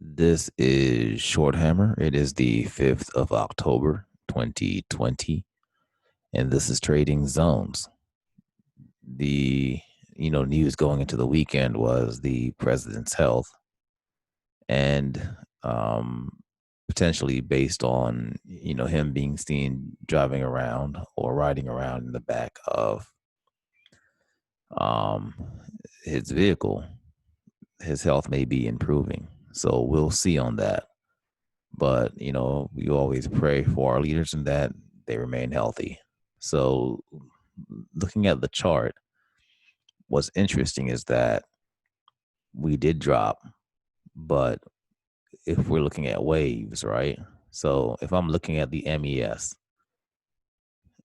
This is Short Hammer. It is the 5th of October, 2020, and this is Trading Zones. The news going into the weekend was the president's health, and potentially based on him being seen driving around or riding around in the back of um his vehicle, his health may be improving. So we'll see on that. But we always pray for our leaders and that they remain healthy. So looking at the chart, what's interesting is that we did drop, but if we're looking at waves, right? So if I'm looking at the MES,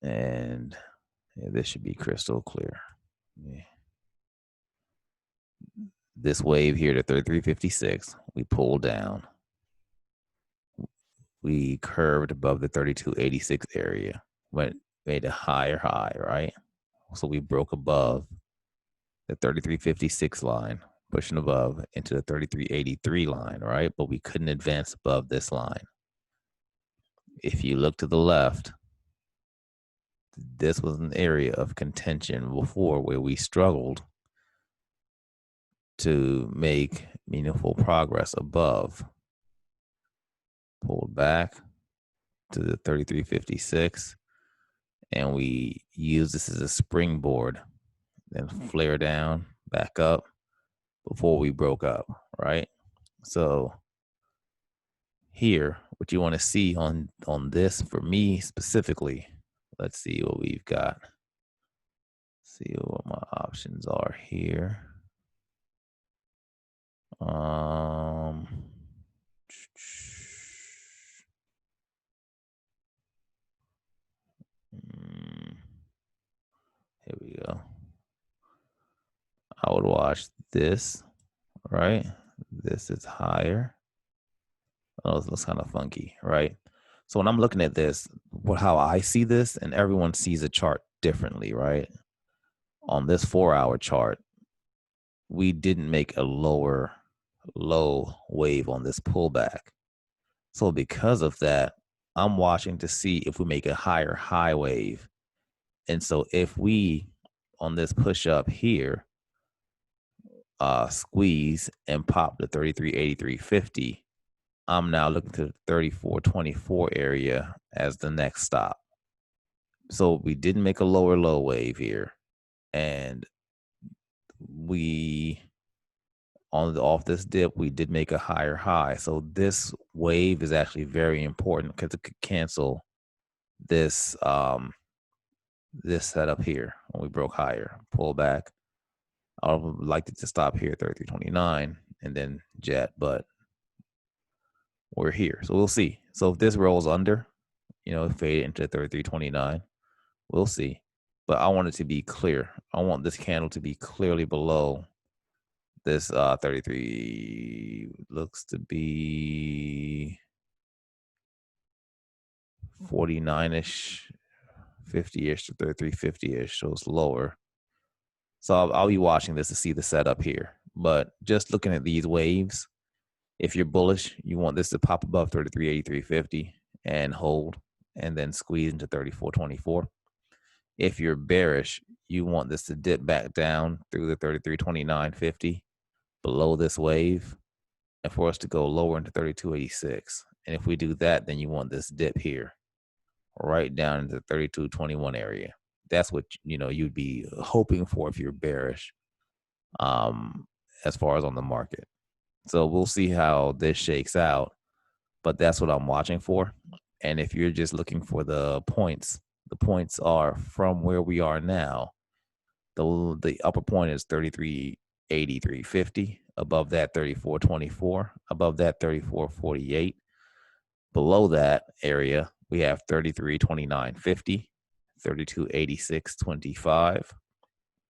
and this should be crystal clear. This wave here to 3356, we pulled down. We curved above the 3286 area, made a higher high, right? So we broke above the 3356 line, pushing above into the 3383 line, right? But we couldn't advance above this line. If you look to the left, this was an area of contention before where we struggled to make meaningful progress above. Pulled back to the 3356, and we use this as a springboard, then flare down, back up before we broke up, right? So here, what you want to see on this for me specifically, let's see what we've got. See what my options are here. Here we go. I would watch this, right? This is higher. Oh, it looks kind of funky, right? So when I'm looking at this, how I see this, and everyone sees a chart differently, right? On this 4-hour chart, we didn't make a low wave on this pullback. So because of that, I'm watching to see if we make a higher high wave. And so if we, on this push up here, squeeze and pop the 3383.50, I'm now looking to the 3424 area as the next stop. So we didn't make a lower low wave here, and we off this dip we did make a higher high. So this wave is actually very important because it could cancel this this setup here when we broke higher, pull back. I would like it to stop here at 3329 and then jet, but we're here, so we'll see. So if this rolls under, fade into 3329, we'll see. But I want it to be clear. I want this candle to be clearly below this 33, looks to be 49-ish, 50-ish to 3350-ish, so it's lower. So I'll be watching this to see the setup here. But just looking at these waves, if you're bullish, you want this to pop above 3383.50 and hold, and then squeeze into 3424. If you're bearish, you want this to dip back down through the 3329.50 below this wave, and for us to go lower into 3286. And if we do that, then you want this dip here, right down into the 3221 area. That's what you'd be hoping for if you're bearish, as far as on the market. So we'll see how this shakes out, but that's what I'm watching for. And if you're just looking for the points are from where we are now. The upper point is 3383.50. Above that, 3424. Above that, 3448. Below that area, we have 3329.50, 3286.25,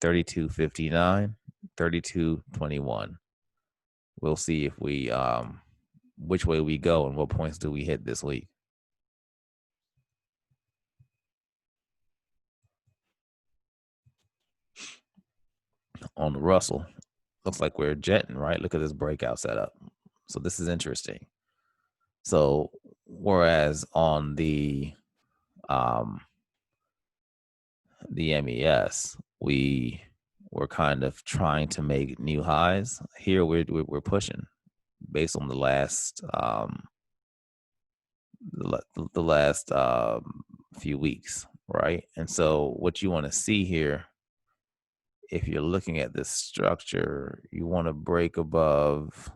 3259, 3221. We'll see if we which way we go and what points do we hit this week. On the Russell, looks like we're jetting, right? Look at this breakout setup. So this is interesting. So whereas on the MES, we were kind of trying to make new highs. Here we're pushing based on the last few weeks, right? And so what you want to see here, if you're looking at this structure, you want to break above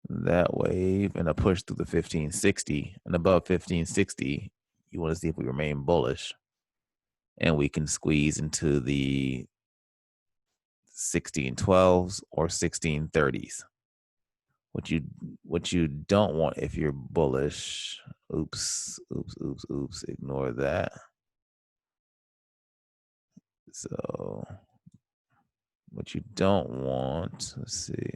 that wave and a push through the 1560, and above 1560, you want to see if we remain bullish and we can squeeze into the 1612s or 1630s. What you don't want if you're bullish, oops, ignore that. So what you don't want, let's see,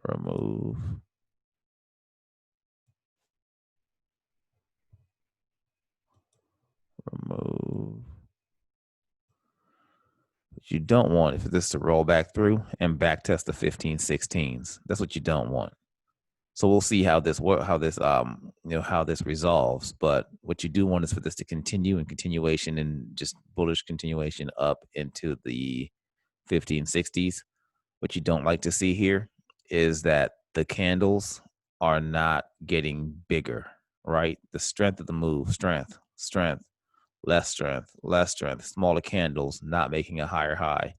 remove. What you don't want is this to roll back through and back test the 1516s. That's what you don't want. So we'll see how this how this resolves. But what you do want is for this to continue and continuation and just bullish continuation up into the 1560s. What you don't like to see here is that the candles are not getting bigger, right? The strength of the move, strength, less strength, smaller candles, not making a higher high.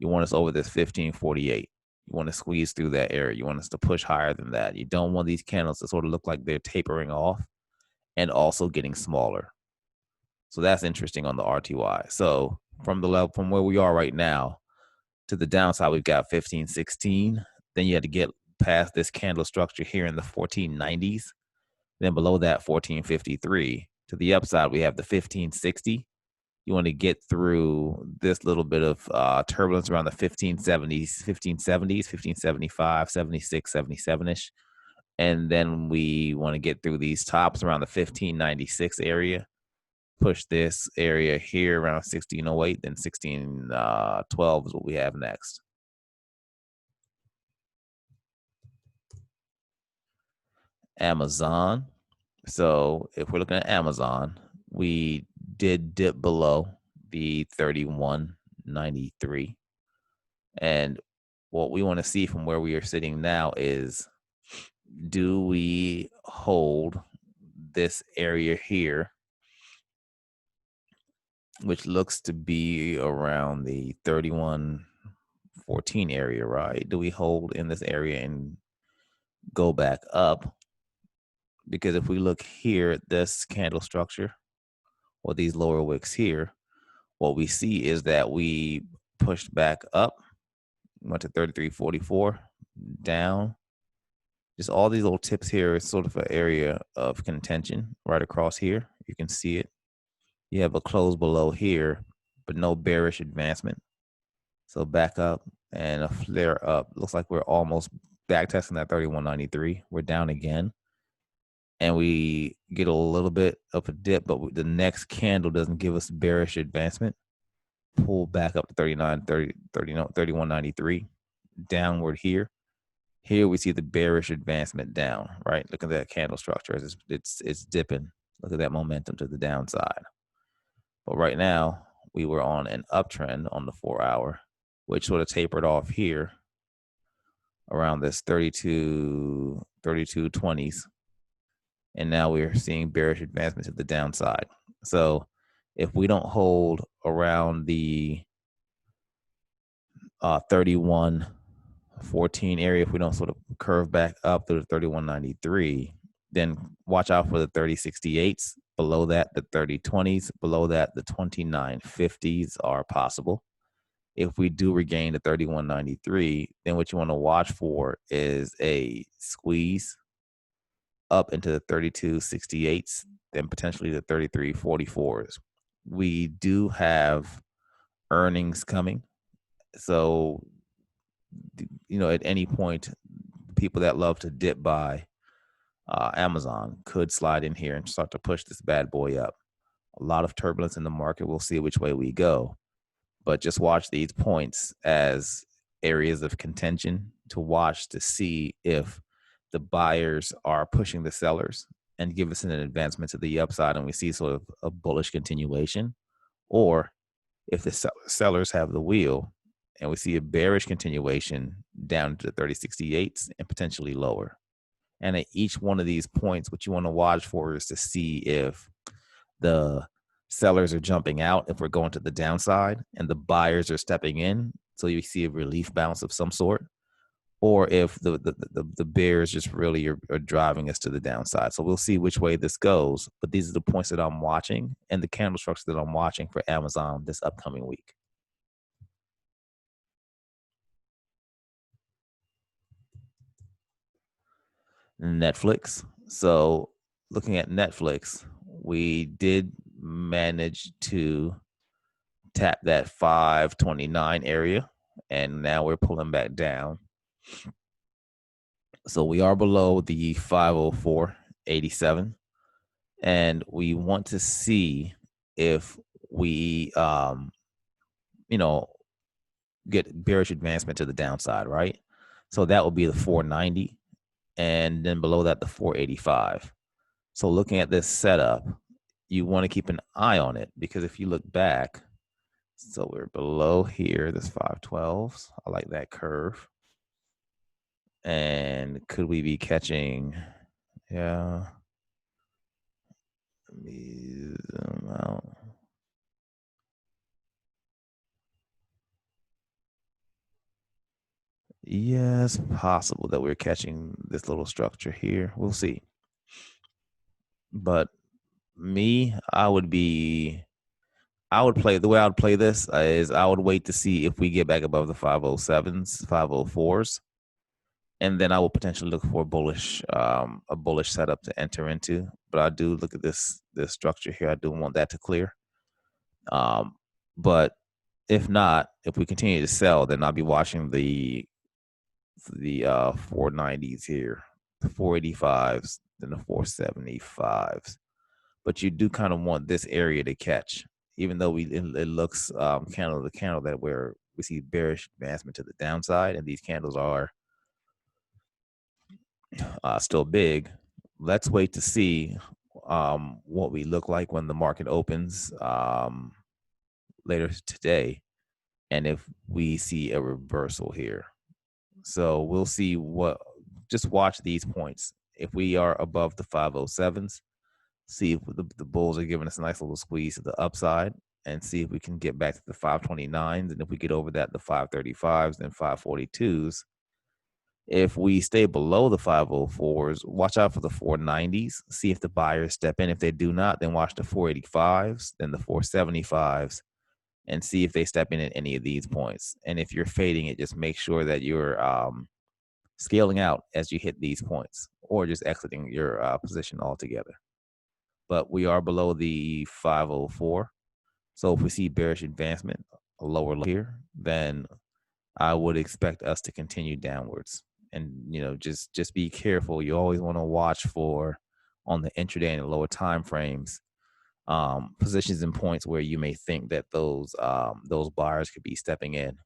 You want us over this 1548. You want to squeeze through that area. You want us to push higher than that. You don't want these candles to sort of look like they're tapering off and also getting smaller. So that's interesting on the RTY. So from the level, from where we are right now to the downside, we've got 1516. Then you had to get past this candle structure here in the 1490s. Then below that, 1453. To the upside, we have the 1560. You want to get through this little bit of turbulence around the 1570s, 1575, 76, 77-ish. And then we want to get through these tops around the 1596 area. Push this area here around 1608, then 1612 is what we have next. Amazon. So if we're looking at Amazon, we did dip below the 3193. And what we want to see from where we are sitting now is, do we hold this area here, which looks to be around the 3114 area, right? Do we hold in this area and go back up? Because if we look here at this candle structure or these lower wicks here, what we see is that we pushed back up, went to 3344, down. Just all these little tips here is sort of an area of contention right across here. You can see it. You have a close below here, but no bearish advancement. So back up and a flare up. Looks like we're almost back testing that 3193. We're down again. And we get a little bit of a dip, but the next candle doesn't give us bearish advancement. Pull back up to 3193, downward here. Here we see the bearish advancement down, right? Look at that candle structure. It's dipping. Look at that momentum to the downside. But right now, we were on an uptrend on the 4-hour, which sort of tapered off here around this 3220s. And now we're seeing bearish advancement to the downside. So if we don't hold around the 3114 area, if we don't sort of curve back up to the 3193, then watch out for the 3068s. Below that, the 3020s. Below that, the 2950s are possible. If we do regain the 3193, then what you want to watch for is a squeeze up into the 3268s, then potentially the 3344s. We do have earnings coming. So, at any point, people that love to dip by Amazon could slide in here and start to push this bad boy up. A lot of turbulence in the market. We'll see which way we go. But just watch these points as areas of contention to watch to see if the buyers are pushing the sellers and give us an advancement to the upside and we see sort of a bullish continuation, or if the sellers have the wheel and we see a bearish continuation down to the 3068s and potentially lower. And at each one of these points, what you want to watch for is to see if the sellers are jumping out, if we're going to the downside, and the buyers are stepping in. So you see a relief bounce of some sort, or if the bears just really are driving us to the downside. So we'll see which way this goes. But these are the points that I'm watching and the candle structure that I'm watching for Amazon this upcoming week. Netflix. So looking at Netflix, we did manage to tap that 529 area, and now we're pulling back down. So we are below the 504.87, and we want to see if we, get bearish advancement to the downside, right? So that will be the 490, and then below that, the 485. So looking at this setup, you want to keep an eye on it, because if you look back, so we're below here, this 512s. I like that curve. And could we be catching? Yeah. Let me zoom out. Yeah, it's possible that we're catching this little structure here. We'll see. But me, I would play, the way I would play this is I would wait to see if we get back above the 507s, 504s, and then I will potentially look for a bullish setup to enter into. But I do look at this structure here. I do want that to clear. But if not, if we continue to sell, then I'll be watching the 490s here, the 485s, then the 475s. But you do kind of want this area to catch, even though it looks candle to candle that where we see bearish advancement to the downside, and these candles are still big. Let's wait to see what we look like when the market opens later today, and if we see a reversal here. So we'll see just watch these points. If we are above the 507s, see if the bulls are giving us a nice little squeeze to the upside, and see if we can get back to the 529s. And if we get over that, the 535s, then 542s. If we stay below the 504s, watch out for the 490s. See if the buyers step in. If they do not, then watch the 485s, then the 475s, and see if they step in at any of these points. And if you're fading it, just make sure that you're scaling out as you hit these points, or just exiting your position altogether. But we are below the 504. So if we see bearish advancement, a lower here, then I would expect us to continue downwards. And just be careful. You always want to watch for, on the intraday and lower time frames, positions and points where you may think that those buyers could be stepping in.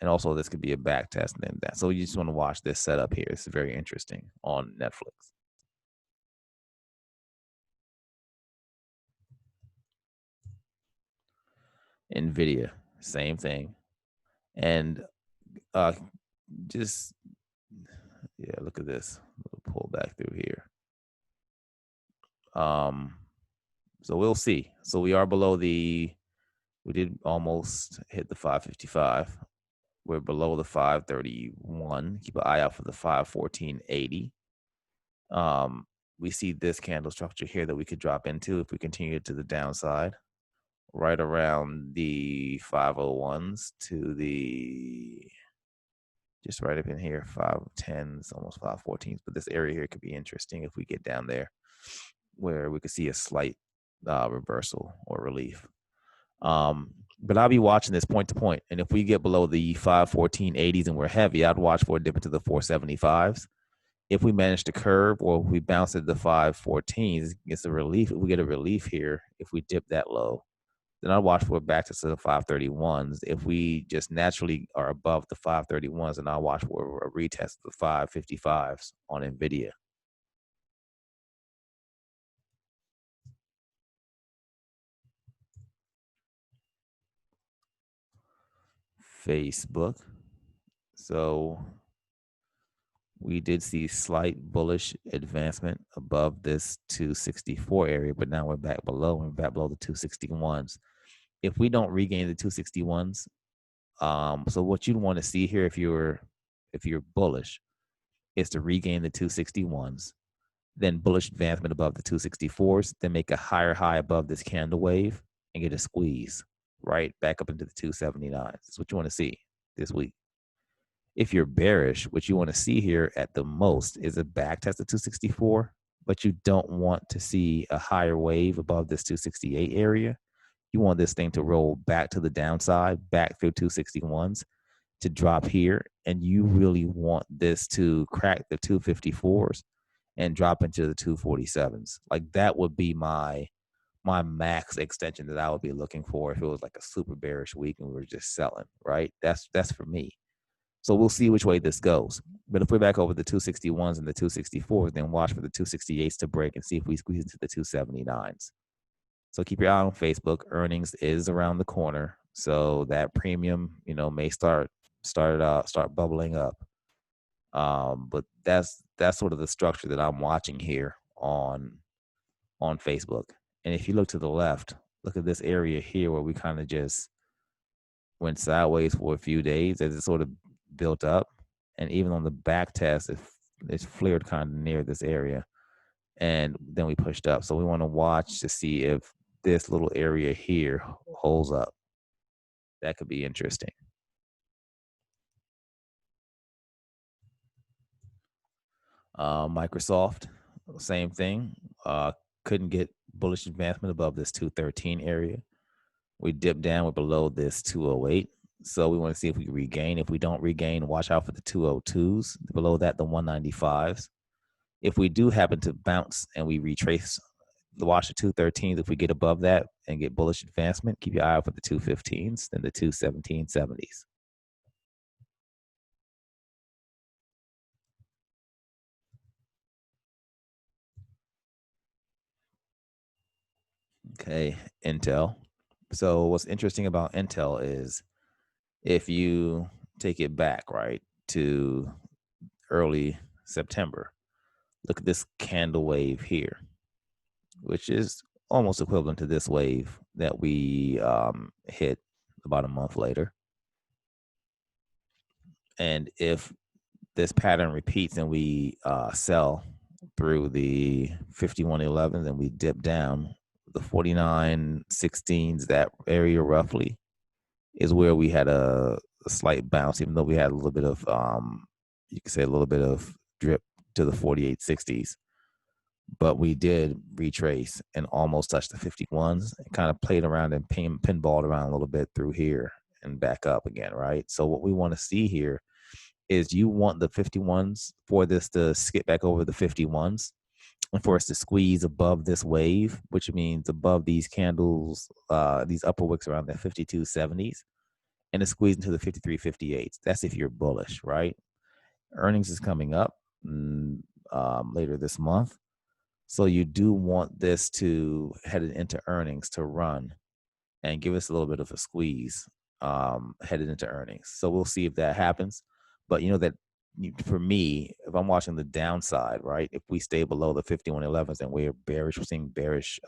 And also this could be a back test and then that. So you just want to watch this setup here. It's very interesting on Netflix. NVDA, same thing. And just, yeah, look at this. We'll pull back through here. So we'll see. So we are below we did almost hit the 555. We're below the 531. Keep an eye out for the 514.80. We see this candle structure here that we could drop into if we continue to the downside, right around the 501s to just right up in here, 510s, almost 514s. But this area here could be interesting if we get down there, where we could see a slight reversal or relief. But I'll be watching this point to point. And if we get below the 514.80s and we're heavy, I'd watch for a dip into the 475s. If we manage to curve, or if we bounce at the 514s, it's a relief. If we get a relief here, if we dip that low, then I'll watch for a back test of the 531s. If we just naturally are above the 531s, then I'll watch for a retest of the 555s on NVDA. Facebook. So we did see slight bullish advancement above this 264 area, but now we're back below. We're back below the 261s. If we don't regain the 261s, so what you'd want to see here, if you're bullish, is to regain the 261s, then bullish advancement above the 264s, then make a higher high above this candle wave and get a squeeze right back up into the 279s. That's what you want to see this week. If you're bearish, what you want to see here at the most is a back test of 264, but you don't want to see a higher wave above this 268 area. You want this thing to roll back to the downside, back through 261s to drop here. And you really want this to crack the 254s and drop into the 247s. Like that would be my max extension that I would be looking for if it was like a super bearish week and we were just selling, right? That's for me. So we'll see which way this goes. But if we're back over the 261s and the 264s, then watch for the 268s to break and see if we squeeze into the 279s. So keep your eye on Facebook. Earnings is around the corner, so that premium, may start bubbling up. But that's sort of the structure that I'm watching here on Facebook. And if you look to the left, look at this area here where we kind of just went sideways for a few days as it sort of built up. And even on the back test, it's flared kind of near this area. And then we pushed up. So we want to watch to see if this little area here holds up. That could be interesting. Microsoft, same thing. Couldn't get bullish advancement above this 213 area. We dipped down, we're below this 208. So we want to see if we can regain. If we don't regain, watch out for the 202s. Below that, the 195s. If we do happen to bounce and we retrace, watch the 213s. If we get above that and get bullish advancement, keep your eye out for the 215s, then the 217.70s. Okay, Intel. So what's interesting about Intel is if you take it back, right, to early September, look at this candle wave here, which is almost equivalent to this wave that we hit about a month later. And if this pattern repeats and we sell through the 51.11s and we dip down, the 49.16s, that area roughly is where we had a slight bounce, even though we had a little bit of, you could say a little bit of drip to the 48.60s. But we did retrace and almost touch the 51s and kind of played around and pinballed around a little bit through here and back up again, right? So what we want to see here is you want the 51s for this to skip back over the 51s and for us to squeeze above this wave, which means above these candles, these upper wicks around the 52.70s, and to squeeze into the 53.58s. That's if you're bullish, right? Earnings is coming up later this month. So you do want this to headed into earnings to run and give us a little bit of a squeeze headed into earnings. So we'll see if that happens. But you know that for me, if I'm watching the downside, right, if we stay below the 51.11s and we're bearish, we're seeing bearish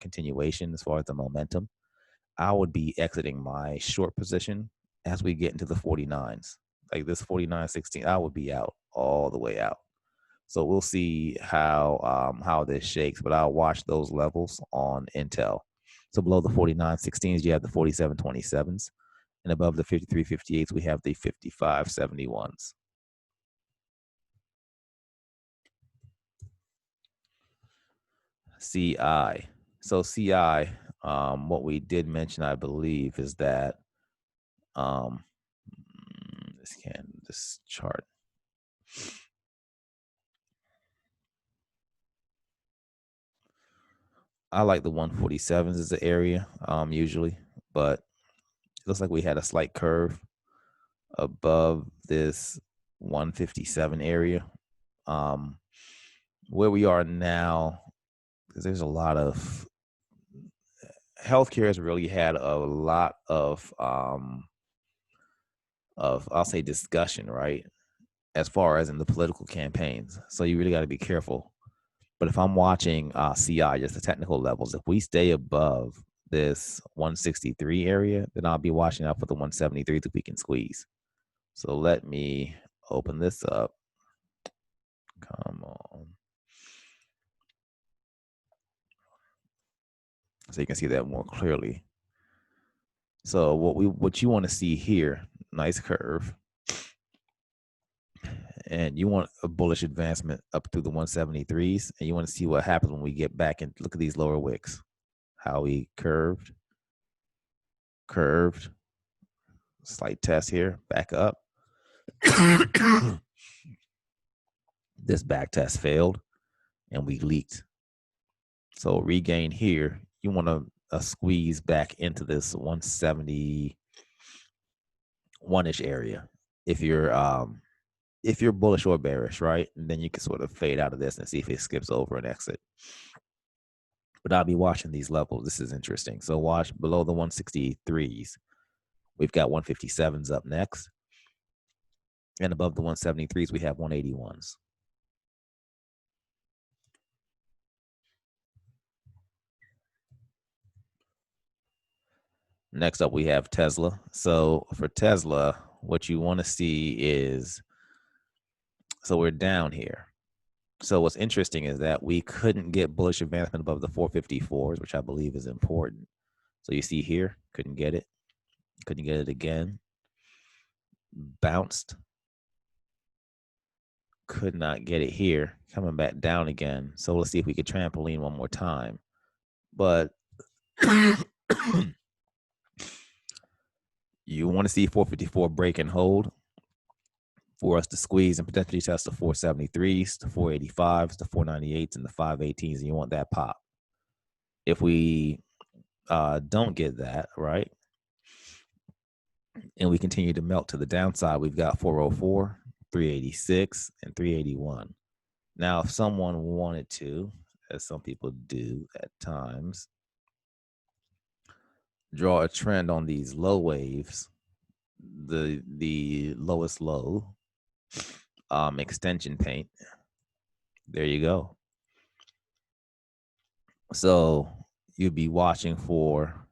continuation as far as the momentum, I would be exiting my short position as we get into the 49s. Like this 49.16, I would be out all the way out. So we'll see how this shakes, but I'll watch those levels on Intel. So below the 49.16s, you have the 47.27s, and above the 53.58s, we have the 55.71s. CI. So CI, what we did mention, I believe, is that this chart. I like the 147s as the area usually, but it looks like we had a slight curve above this 157 area. Where we are now, because there's a lot of healthcare has really had a lot of I'll say discussion, right? As far as in the political campaigns. So you really got to be careful. But if I'm watching CI, just the technical levels, if we stay above this 163 area, then I'll be watching out for the 173 that we can squeeze. So let me open this up. Come on. So you can see that more clearly. So what you want to see here, nice curve. And you want a bullish advancement up through the 173s, and you want to see what happens when we get back and look at these lower wicks, how we curved, slight test here, back up. This back test failed, and we leaked. So regain here, you want to squeeze back into this 171-ish area. If you're bullish or bearish, right? And then you can sort of fade out of this and see if it skips over an exit. But I'll be watching these levels. This is interesting. So watch below the 163s. We've got 157s up next. And above the 173s, we have 181s. Next up, we have Tesla. So for Tesla, what you want to see is, so we're down here. So what's interesting is that we couldn't get bullish advancement above the 454s, which I believe is important. So you see here, couldn't get it again. Bounced. Could not get it here. Coming back down again. So let's see if we could trampoline one more time. But you want to see 454 break and hold for us to squeeze and potentially test the 473s, the 485s, the 498s, and the 518s, and you want that pop. If we don't get that, right, and we continue to melt to the downside, we've got 404, 386, and 381. Now, if someone wanted to, as some people do at times, draw a trend on these low waves, the lowest low, extension paint, there you go. So you'd be watching for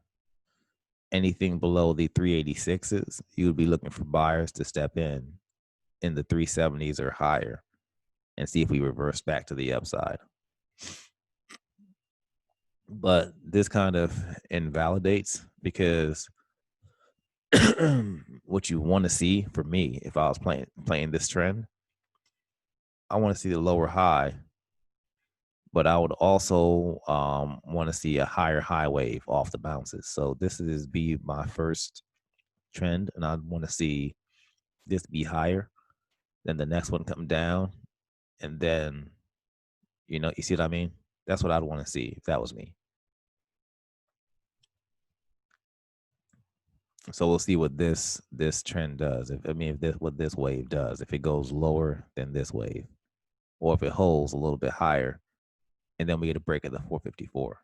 anything below the 386s. You would be looking for buyers to step in the 370s or higher and see if we reverse back to the upside. But this kind of invalidates, because what you want to see for me, if I was playing this trend, I want to see the lower high, but I would also want to see a higher high wave off the bounces. So this is be my first trend, and I want to see this be higher, then the next one come down, and then, you see what I mean? That's what I'd want to see if that was me. So we'll see what this trend does. What this wave does, if it goes lower than this wave, or if it holds a little bit higher, and then we get a break at the 454.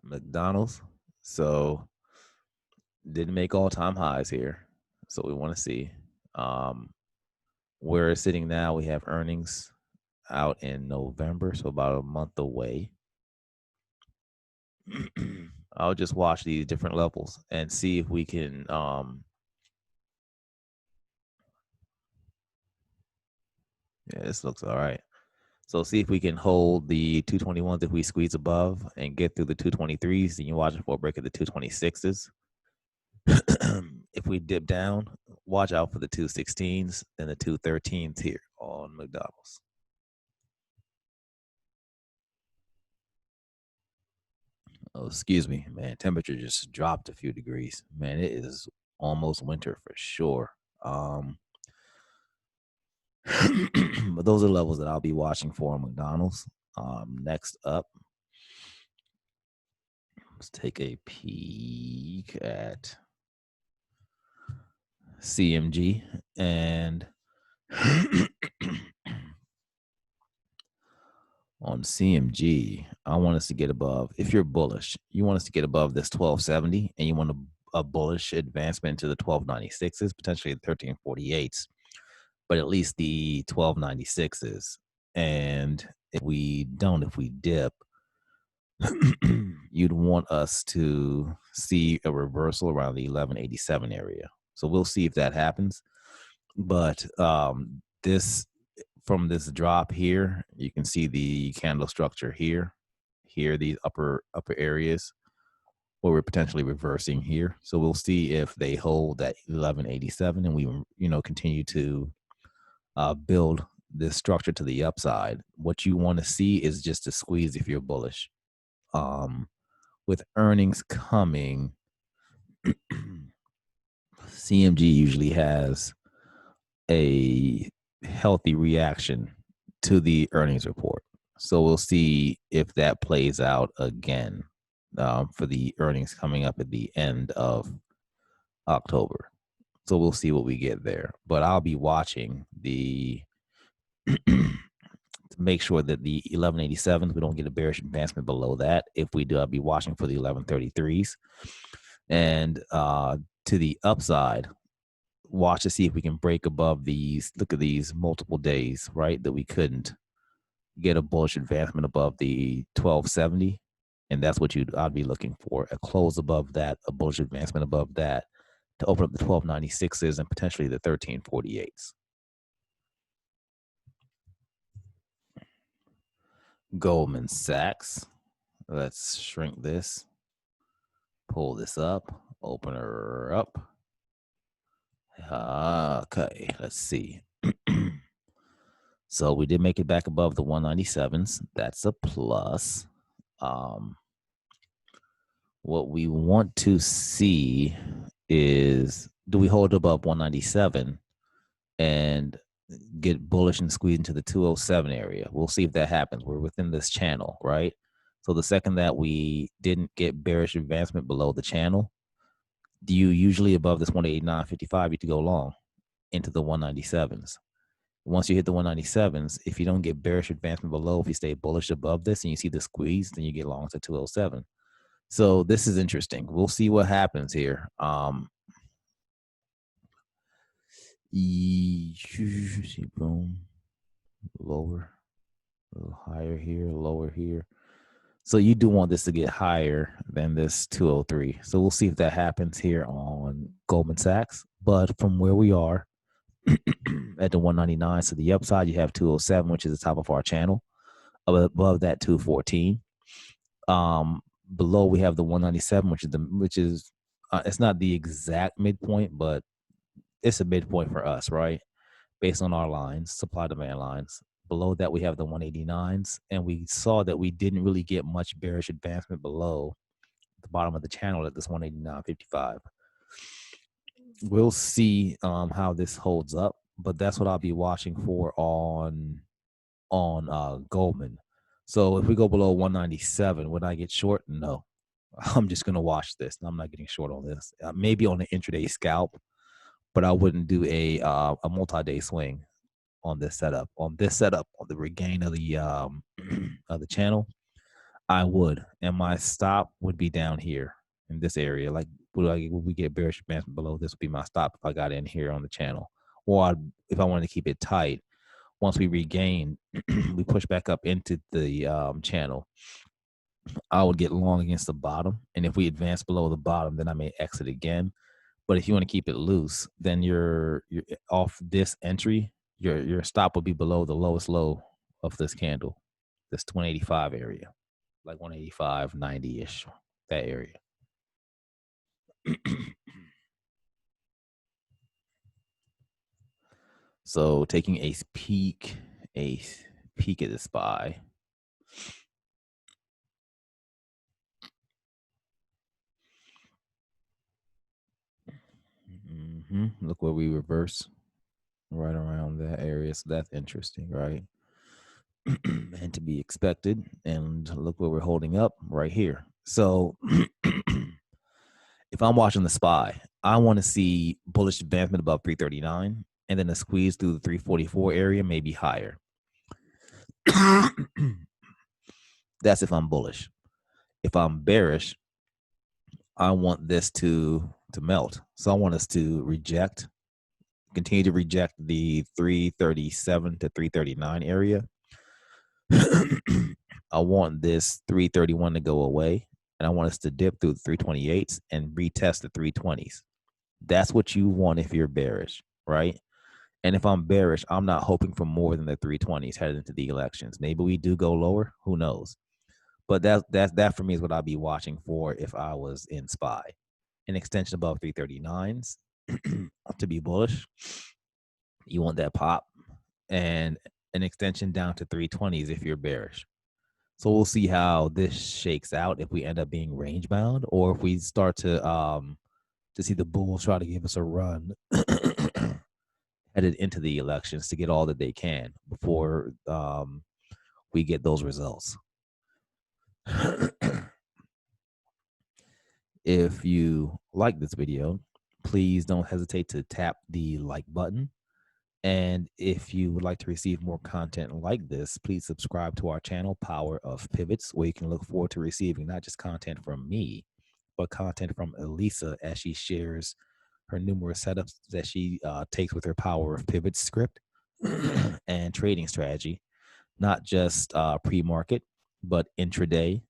McDonald's, so didn't make all-time highs here, so we want to see where it's sitting now. We have earnings out in November, so about a month away. I'll just watch these different levels and see if we can yeah, this looks all right. So see if we can hold the 221s if we squeeze above and get through the 223s, and you watch it for a break of the 226s. If we dip down, watch out for the 216s and the 213s here on McDonald's. Oh, excuse me, man. Temperature just dropped a few degrees. Man, it is almost winter for sure. But those are levels that I'll be watching for on McDonald's. Next up, let's take a peek at CMG. And on CMG, I want us to get above, if you're bullish, you want us to get above this 1270, and you want a bullish advancement to the 1296s, potentially the 1348s, but at least the 1296s. And if we dip, you'd want us to see a reversal around the 1187 area. So we'll see if that happens. But this, from this drop here, you can see the candle structure here, these upper areas where we're potentially reversing here. So we'll see if they hold that 1187 and we, continue to build this structure to the upside. What you want to see is just a squeeze if you're bullish. With earnings coming, CMG usually has a healthy reaction to the earnings report. So we'll see if that plays out again for the earnings coming up at the end of October. So we'll see what we get there. But I'll be watching the to make sure that the 1187s, we don't get a bearish advancement below that. If we do, I'll be watching for the 1133s. And to the upside, watch to see if we can break above these. Look at these multiple days, right? That we couldn't get a bullish advancement above the 1270. And that's what I'd be looking for. A close above that, a bullish advancement above that to open up the 1296s and potentially the 1348s. Goldman Sachs. Let's shrink this. Pull this up. Open her up. Okay, let's see. So we did make it back above the 197s. That's a plus. What we want to see is, do we hold above 197 and get bullish and squeeze into the 207 area? We'll see if that happens. We're within this channel, right? So the second that we didn't get bearish advancement below the channel, do you usually above this 189.55, you to go long into the 197s. Once you hit the 197s, if you don't get bearish advancement below, if you stay bullish above this and you see the squeeze, then you get long to 207. So this is interesting. We'll see what happens here. Boom, lower, a little higher here, lower here. So you do want this to get higher than this 203. So we'll see if that happens here on Goldman Sachs. But from where we are at the 199, so the upside, you have 207, which is the top of our channel. Above that, 214. Below we have the 197, which is it's not the exact midpoint, but it's a midpoint for us, right? Based on our lines, supply demand lines. Below that, we have the 189s, and we saw that we didn't really get much bearish advancement below the bottom of the channel at this 189.55. We'll see how this holds up, but that's what I'll be watching for on Goldman. So if we go below 197, would I get short? No. I'm just going to watch this. I'm not getting short on this. Maybe on an intraday scalp, but I wouldn't do a multi-day swing on this setup. On the regain of the of the channel, I would, and my stop would be down here in this area. Like, would we get bearish advancement below this? Would be my stop if I got in here on the channel, or if I wanted to keep it tight. Once we regain, we push back up into the channel, I would get long against the bottom. And if we advance below the bottom, then I may exit again. But if you want to keep it loose, then you're off this entry, your stop will be below the lowest low of this candle, this 185 area, like 185, 90-ish, that area. So taking a peek at the SPY. Look where we reverse. right around that area. So that's interesting, right? And to be expected. And look where we're holding up right here. So if I'm watching the SPY, I want to see bullish advancement above 339 and then a squeeze through the 344 area, maybe higher. That's if I'm bullish. If I'm bearish, I want this to melt. So I want us to continue to reject the 337 to 339 area. I want this 331 to go away, and I want us to dip through the 328s and retest the 320s. That's what you want if you're bearish, right? And if I'm bearish, I'm not hoping for more than the 320s headed into the elections. Maybe we do go lower, who knows? But that for me is what I'd be watching for if I was in SPY. An extension above 339s to be bullish. You want that pop, and an extension down to 320s if you're bearish. So we'll see how this shakes out if we end up being range bound, or if we start to see the bulls try to give us a run headed into the elections to get all that they can before we get those results. If you like this video, please don't hesitate to tap the like button. And if you would like to receive more content like this, please subscribe to our channel, Power of Pivots, where you can look forward to receiving not just content from me, but content from Elisa as she shares her numerous setups that she takes with her Power of Pivots script and trading strategy, not just pre-market, but intraday,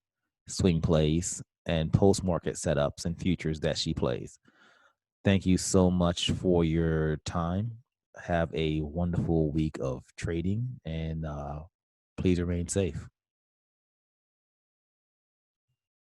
swing plays, and post-market setups and futures that she plays. Thank you so much for your time. Have a wonderful week of trading, and please remain safe.